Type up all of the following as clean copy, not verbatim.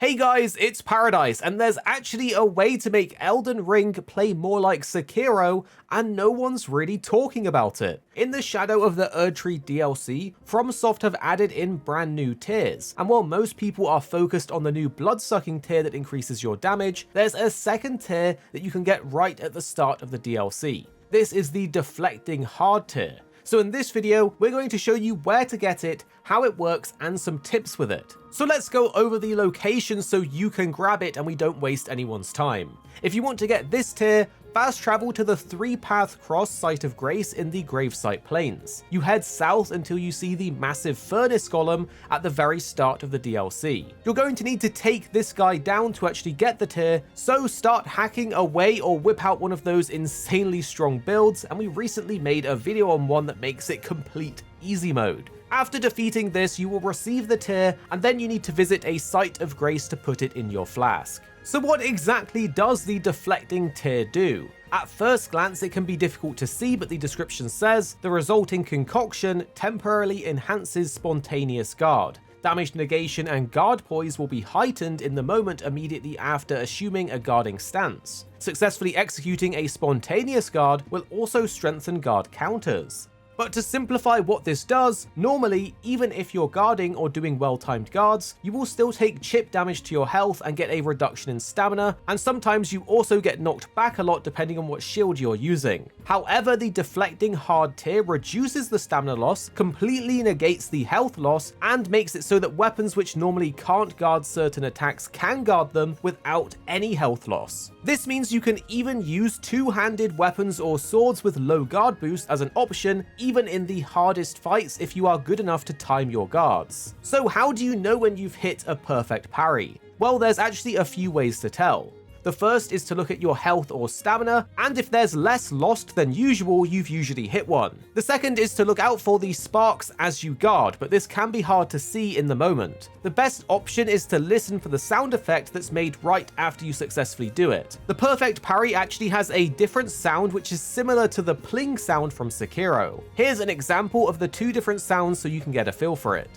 Hey guys, it's Paradise, and there's actually a way to make Elden Ring play more like Sekiro, and no one's really talking about it. In the Shadow of the Erdtree DLC, FromSoft have added in brand new tiers, and while most people are focused on the new blood-sucking tier that increases your damage, there's a second tier that you can get right at the start of the DLC. This is the Deflecting Hardtear. So in this video, we're going to show you where to get it, how it works, and some tips with it. So let's go over the location so you can grab it and we don't waste anyone's time. If you want to get this tier, fast travel to the 3-path cross Site of Grace in the Gravesite Plains. You head south until you see the massive furnace golem at the very start of the DLC. You're going to need to take this guy down to actually get the tier, so start hacking away or whip out one of those insanely strong builds, and we recently made a video on one that makes it complete easy mode. After defeating this, you will receive the tier, and then you need to visit a Site of Grace to put it in your flask. So what exactly does the Deflecting tier do? At first glance, it can be difficult to see, but the description says, the resulting concoction temporarily enhances spontaneous guard. Damage negation and guard poise will be heightened in the moment immediately after assuming a guarding stance. Successfully executing a spontaneous guard will also strengthen guard counters. But to simplify what this does, normally, even if you're guarding or doing well-timed guards, you will still take chip damage to your health and get a reduction in stamina, and sometimes you also get knocked back a lot depending on what shield you're using. However, the Deflecting Hardtear reduces the stamina loss, completely negates the health loss, and makes it so that weapons which normally can't guard certain attacks can guard them without any health loss. This means you can even use two-handed weapons or swords with low guard boost as an option, even in the hardest fights if you are good enough to time your guards. So how do you know when you've hit a perfect parry? Well, there's actually a few ways to tell. The first is to look at your health or stamina, and if there's less lost than usual, you've usually hit one. The second is to look out for the sparks as you guard, but this can be hard to see in the moment. The best option is to listen for the sound effect that's made right after you successfully do it. The perfect parry actually has a different sound which is similar to the pling sound from Sekiro. Here's an example of the two different sounds so you can get a feel for it.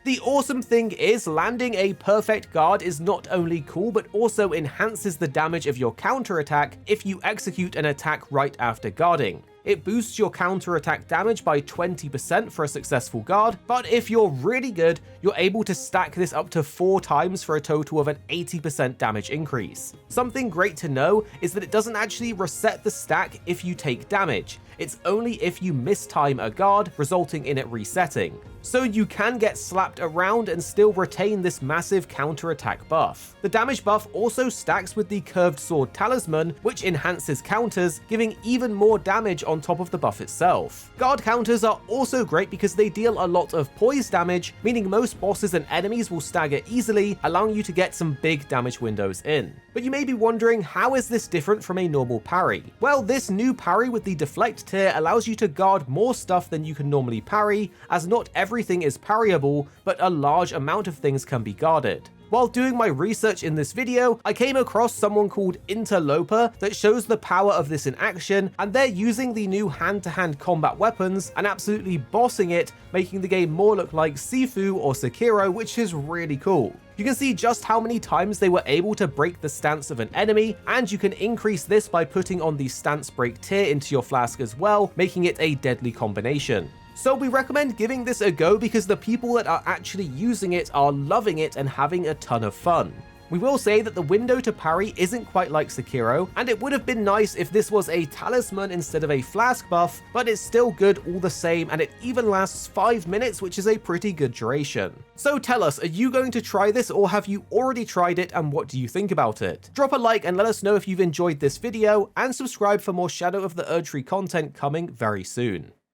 The awesome thing is, landing a perfect guard is not only cool, but also enhances the damage of your counterattack if you execute an attack right after guarding. It boosts your counterattack damage by 20% for a successful guard, but if you're really good, you're able to stack this up to 4 times for a total of an 80% damage increase. Something great to know is that it doesn't actually reset the stack if you take damage. It's only if you mistime a guard, resulting in it resetting. So you can get slapped around and still retain this massive counterattack buff. The damage buff also stacks with the Curved Sword Talisman, which enhances counters, giving even more damage on top of the buff itself. Guard counters are also great because they deal a lot of poise damage, meaning most bosses and enemies will stagger easily, allowing you to get some big damage windows in. But you may be wondering, how is this different from a normal parry? Well, this new parry with the Deflect tier allows you to guard more stuff than you can normally parry, as not everything is parryable, but a large amount of things can be guarded. While doing my research in this video, I came across someone called Interloper that shows the power of this in action, and they're using the new hand-to-hand combat weapons and absolutely bossing it, making the game more look like Sifu or Sekiro, which is really cool. You can see just how many times they were able to break the stance of an enemy, and you can increase this by putting on the stance break tier into your flask as well, making it a deadly combination. So we recommend giving this a go because the people that are actually using it are loving it and having a ton of fun. We will say that the window to parry isn't quite like Sekiro, and it would have been nice if this was a talisman instead of a flask buff, but it's still good all the same, and it even lasts 5 minutes, which is a pretty good duration. So tell us, are you going to try this, or have you already tried it, and what do you think about it? Drop a like and let us know if you've enjoyed this video, and subscribe for more Shadow of the Erdtree content coming very soon.